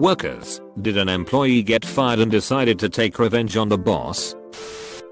Workers, did an employee get fired and decided to take revenge on the boss?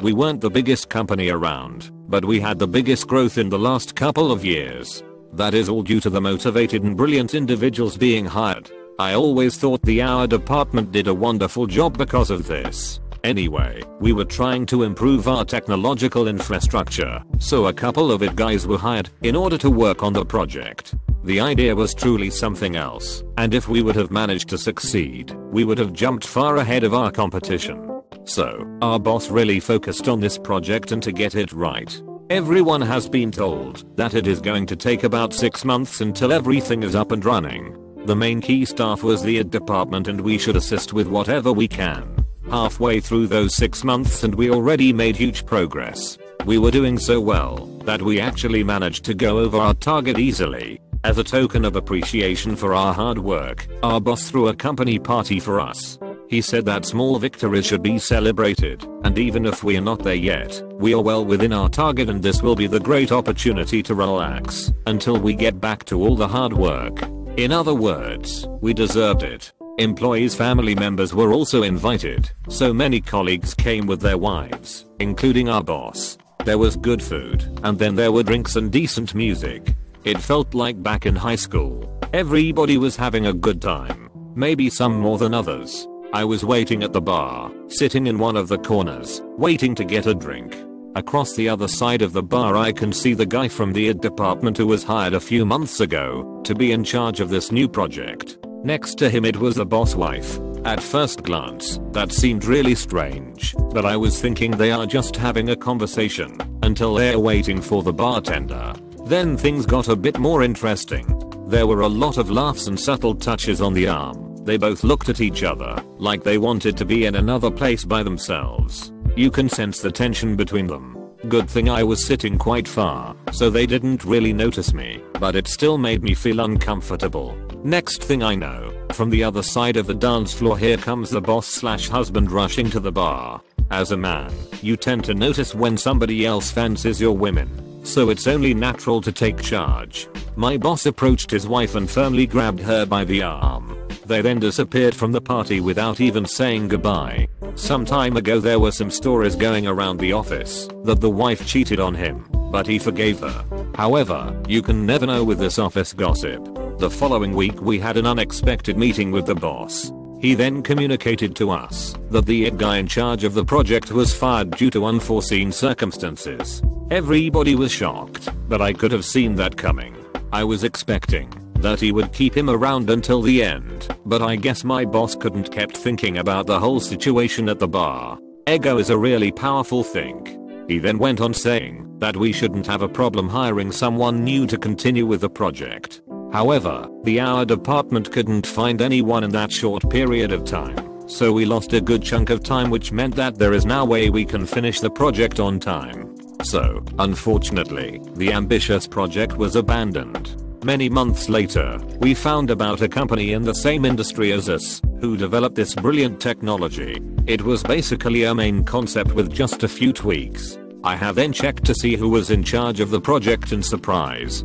We weren't the biggest company around, but we had the biggest growth in the last couple of years. That is all due to the motivated and brilliant individuals being hired. I always thought our department did a wonderful job because of this. Anyway, we were trying to improve our technological infrastructure, so a couple of guys were hired in order to work on the project. The idea was truly something else, and if we would have managed to succeed, we would have jumped far ahead of our competition. So, our boss really focused on this project, and to get it right, everyone has been told that it is going to take about 6 months until everything is up and running. The main key staff was the department, and we should assist with whatever we can. Halfway through those 6 months and we already made huge progress. We were doing so well that we actually managed to go over our target easily. As a token of appreciation for our hard work, our boss threw a company party for us. He said that small victories should be celebrated, and even if we are not there yet, we are well within our target, and this will be the great opportunity to relax until we get back to all the hard work. In other words, we deserved it. Employees' family members were also invited, so many colleagues came with their wives, including our boss. There was good food, and then there were drinks and decent music. It felt like back in high school. Everybody was having a good time, maybe some more than others. I was waiting at the bar, sitting in one of the corners, waiting to get a drink. Across the other side of the bar I can see the guy from the department who was hired a few months ago to be in charge of this new project. Next to him it was the boss wife. At first glance, that seemed really strange, but I was thinking they are just having a conversation until they're waiting for the bartender. Then things got a bit more interesting. There were a lot of laughs and subtle touches on the arm. They both looked at each other like they wanted to be in another place by themselves. You can sense the tension between them. Good thing I was sitting quite far, so they didn't really notice me, but it still made me feel uncomfortable. Next thing I know, from the other side of the dance floor here comes the boss/husband rushing to the bar. As a man, you tend to notice when somebody else fancies your women, so it's only natural to take charge. My boss approached his wife and firmly grabbed her by the arm. They then disappeared from the party without even saying goodbye. Some time ago there were some stories going around the office that the wife cheated on him, but he forgave her. However, you can never know with this office gossip. The following week we had an unexpected meeting with the boss. He then communicated to us that the guy in charge of the project was fired due to unforeseen circumstances. Everybody was shocked, but I could have seen that coming. I was expecting that he would keep him around until the end, but I guess my boss couldn't kept thinking about the whole situation at the bar. Ego is a really powerful thing. He then went on saying that we shouldn't have a problem hiring someone new to continue with the project. However, our department couldn't find anyone in that short period of time, so we lost a good chunk of time, which meant that there is no way we can finish the project on time. So, unfortunately, the ambitious project was abandoned. Many months later, we found about a company in the same industry as us who developed this brilliant technology. It was basically a main concept with just a few tweaks. I have then checked to see who was in charge of the project, and surprise,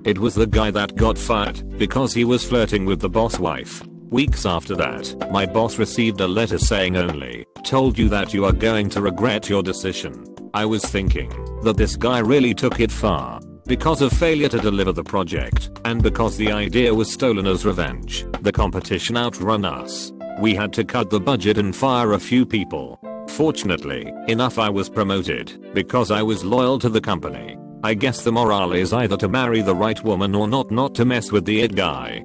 it was the guy that got fired because he was flirting with the boss wife. Weeks after that, my boss received a letter saying only, "Told you that you are going to regret your decision." I was thinking that this guy really took it far. Because of failure to deliver the project, and because the idea was stolen as revenge, the competition outrun us. We had to cut the budget and fire a few people. Fortunately enough, I was promoted because I was loyal to the company. I guess the morale is either to marry the right woman or not to mess with the guy.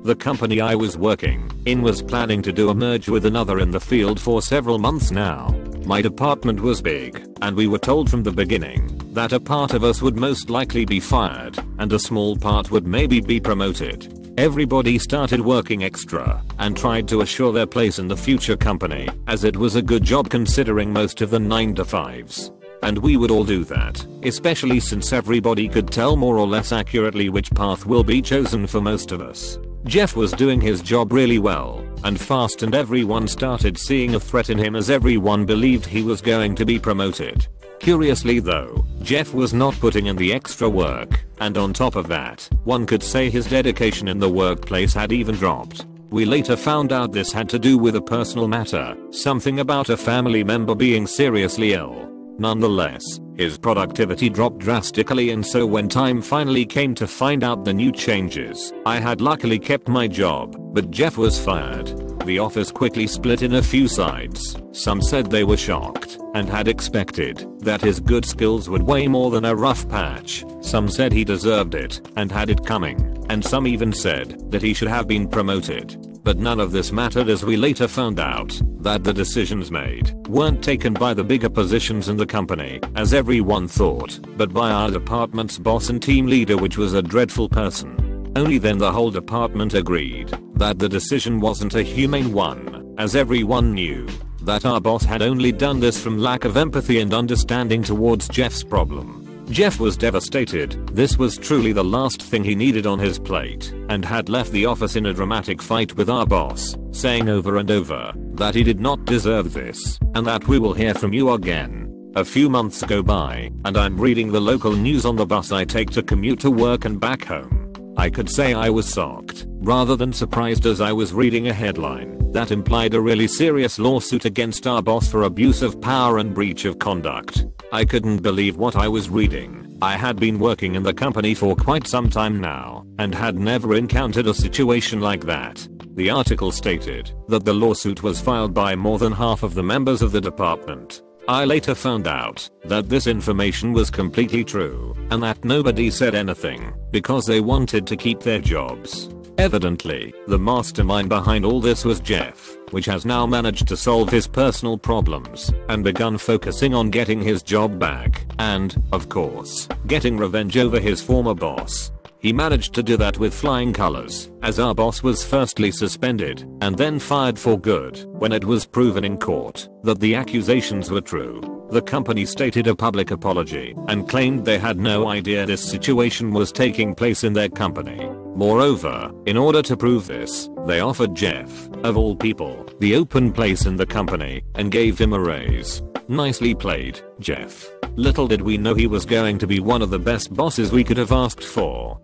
The company I was working in was planning to do a merge with another in the field for several months now. My department was big, and we were told from the beginning that a part of us would most likely be fired, and a small part would maybe be promoted. Everybody started working extra, and tried to assure their place in the future company, as it was a good job considering most of the 9 to 5s. And we would all do that, especially since everybody could tell more or less accurately which path will be chosen for most of us. Jeff was doing his job really well and fast, and everyone started seeing a threat in him as everyone believed he was going to be promoted. Curiously though, Jeff was not putting in the extra work, and on top of that, one could say his dedication in the workplace had even dropped. We later found out this had to do with a personal matter, something about a family member being seriously ill. Nonetheless, his productivity dropped drastically, and so when time finally came to find out the new changes, I had luckily kept my job, but Jeff was fired. The office quickly split in a few sides. Some said they were shocked and had expected that his good skills would weigh more than a rough patch. Some said he deserved it and had it coming, and some even said that he should have been promoted. But none of this mattered, as we later found out that the decisions made weren't taken by the bigger positions in the company, as everyone thought, but by our department's boss and team leader, which was a dreadful person. Only then the whole department agreed that the decision wasn't a humane one, as everyone knew that our boss had only done this from lack of empathy and understanding towards Jeff's problem. Jeff was devastated. This was truly the last thing he needed on his plate, and had left the office in a dramatic fight with our boss, saying over and over that he did not deserve this, and that we will hear from you again. A few months go by, and I'm reading the local news on the bus I take to commute to work and back home. I could say I was shocked, rather than surprised, as I was reading a headline that implied a really serious lawsuit against our boss for abuse of power and breach of conduct. I couldn't believe what I was reading. I had been working in the company for quite some time now, and had never encountered a situation like that. The article stated that the lawsuit was filed by more than half of the members of the department. I later found out that this information was completely true, and that nobody said anything because they wanted to keep their jobs. Evidently, the mastermind behind all this was Jeff, which has now managed to solve his personal problems and begun focusing on getting his job back and, of course, getting revenge over his former boss. He managed to do that with flying colors, as our boss was firstly suspended and then fired for good when it was proven in court that the accusations were true. The company stated a public apology and claimed they had no idea this situation was taking place in their company. Moreover, in order to prove this, they offered Jeff, of all people, the open place in the company and gave him a raise. Nicely played, Jeff. Little did we know he was going to be one of the best bosses we could have asked for.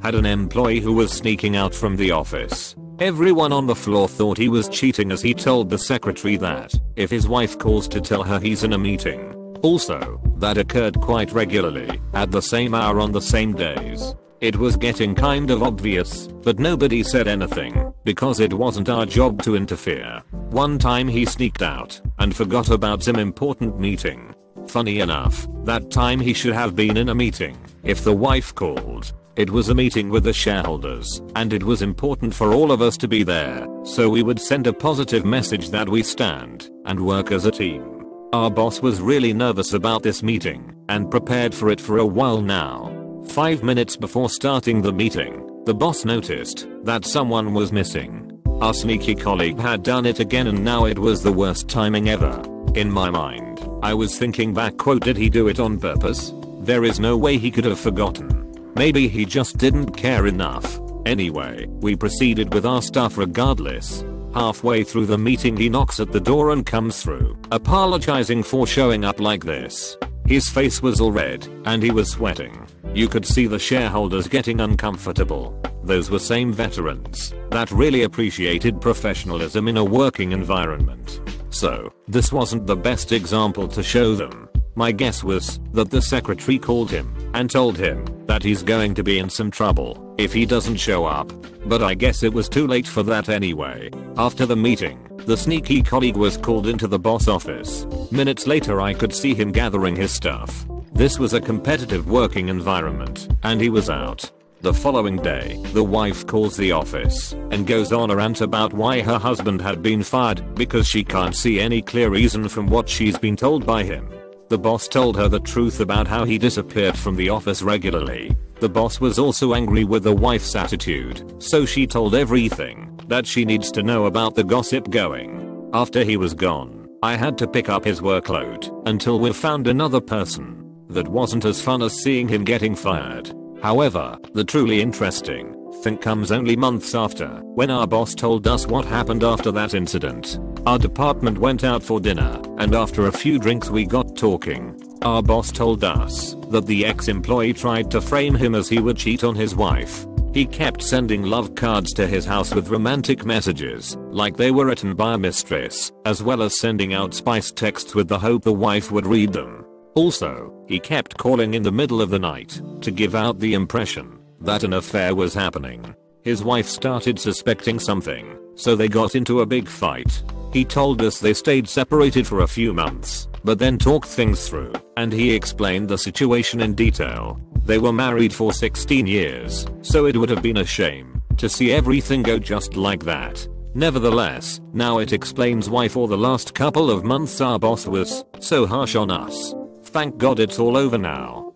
Had an employee who was sneaking out from the office. Everyone on the floor thought he was cheating, as he told the secretary that if his wife calls to tell her he's in a meeting. Also, that occurred quite regularly, at the same hour on the same days. It was getting kind of obvious, but nobody said anything, because it wasn't our job to interfere. One time he sneaked out and forgot about some important meeting. Funny enough, that time he should have been in a meeting if the wife called. It was a meeting with the shareholders, and it was important for all of us to be there, so we would send a positive message that we stand and work as a team. Our boss was really nervous about this meeting and prepared for it for a while now. 5 minutes before starting the meeting, the boss noticed that someone was missing. Our sneaky colleague had done it again, and now it was the worst timing ever. In my mind, I was thinking back, quote, did he do it on purpose? There is no way he could have forgotten. Maybe he just didn't care enough. Anyway, we proceeded with our stuff regardless. Halfway through the meeting he knocks at the door and comes through, apologizing for showing up like this. His face was all red, and he was sweating. You could see the shareholders getting uncomfortable. Those were same veterans that really appreciated professionalism in a working environment. So, this wasn't the best example to show them. My guess was that the secretary called him and told him that he's going to be in some trouble if he doesn't show up. But I guess it was too late for that anyway. After the meeting, the sneaky colleague was called into the boss office. Minutes later I could see him gathering his stuff. This was a competitive working environment, and he was out. The following day, the wife calls the office and goes on a rant about why her husband had been fired because she can't see any clear reason from what she's been told by him. The boss told her the truth about how he disappeared from the office regularly. The boss was also angry with the wife's attitude, so she told everything that she needs to know about the gossip going. After he was gone, I had to pick up his workload until we found another person. That wasn't as fun as seeing him getting fired. However, the truly interesting thing comes only months after, when our boss told us what happened after that incident. Our department went out for dinner, and after a few drinks we got talking. Our boss told us that the ex-employee tried to frame him as he would cheat on his wife. He kept sending love cards to his house with romantic messages, like they were written by a mistress, as well as sending out spiced texts with the hope the wife would read them. Also, he kept calling in the middle of the night to give out the impression that an affair was happening. His wife started suspecting something, so they got into a big fight. He told us they stayed separated for a few months, but then talked things through, and he explained the situation in detail. They were married for 16 years, so it would have been a shame to see everything go just like that. Nevertheless, now it explains why for the last couple of months our boss was so harsh on us. Thank God it's all over now.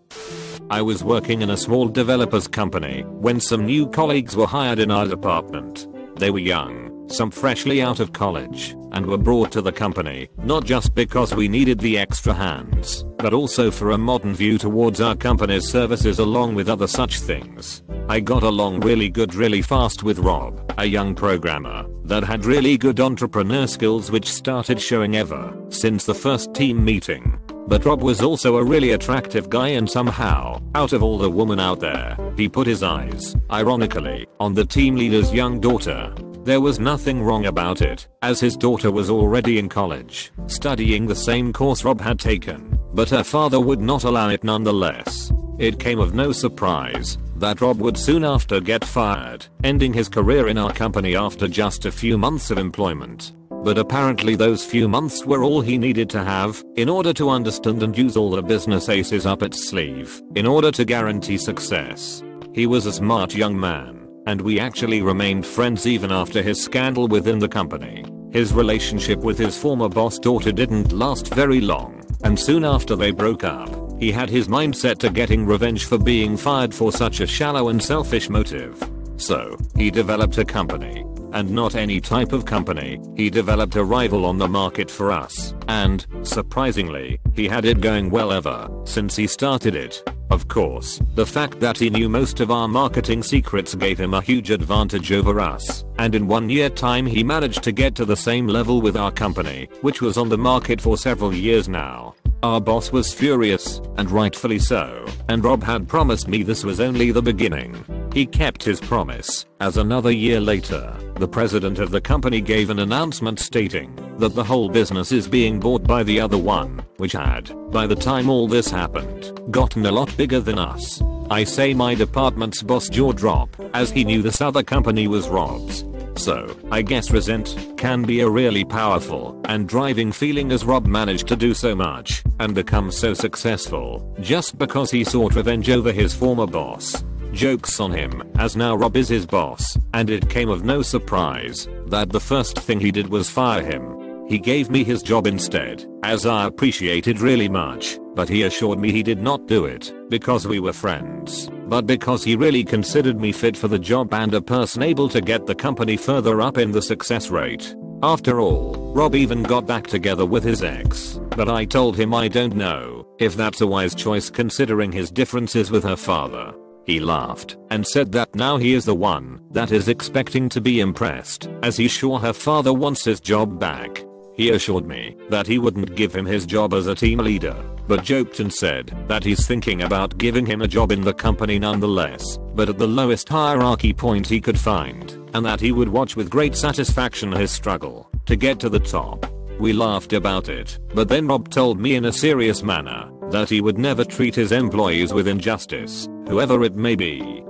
I was working in a small developers company when some new colleagues were hired in our department. They were young, some freshly out of college, and were brought to the company, not just because we needed the extra hands, but also for a modern view towards our company's services along with other such things. I got along really good really fast with Rob, a young programmer that had really good entrepreneur skills which started showing ever since the first team meeting. But Rob was also a really attractive guy, and somehow, out of all the women out there, he put his eyes, ironically, on the team leader's young daughter. There was nothing wrong about it, as his daughter was already in college, studying the same course Rob had taken, but her father would not allow it nonetheless. It came of no surprise that Rob would soon after get fired, ending his career in our company after just a few months of employment. But apparently those few months were all he needed to have in order to understand and use all the business aces up its sleeve in order to guarantee success. He was a smart young man, and we actually remained friends even after his scandal within the company. His relationship with his former boss daughter didn't last very long, and soon after they broke up, he had his mind set to getting revenge for being fired for such a shallow and selfish motive. So, he developed a company. And not any type of company, he developed a rival on the market for us, and, surprisingly, he had it going well ever since he started it. Of course, the fact that he knew most of our marketing secrets gave him a huge advantage over us, and in 1 year time he managed to get to the same level with our company, which was on the market for several years now. Our boss was furious, and rightfully so, and Rob had promised me this was only the beginning. He kept his promise, as another year later, the president of the company gave an announcement stating that the whole business is being bought by the other one, which had, by the time all this happened, gotten a lot bigger than us. I say my department's boss jaw drop, as he knew this other company was Rob's. So, I guess resent can be a really powerful and driving feeling, as Rob managed to do so much and become so successful just because he sought revenge over his former boss. Joke's on him, as now Rob is his boss, and it came of no surprise that the first thing he did was fire him. He gave me his job instead, as I appreciated really much, but he assured me he did not do it because we were friends, but because he really considered me fit for the job and a person able to get the company further up in the success rate. After all, Rob even got back together with his ex, but I told him I don't know if that's a wise choice considering his differences with her father. He laughed and said that now he is the one that is expecting to be impressed, as he's sure her father wants his job back. He assured me that he wouldn't give him his job as a team leader, but joked and said that he's thinking about giving him a job in the company nonetheless, but at the lowest hierarchy point he could find, and that he would watch with great satisfaction his struggle to get to the top. We laughed about it, but then Rob told me in a serious manner that he would never treat his employees with injustice, whoever it may be.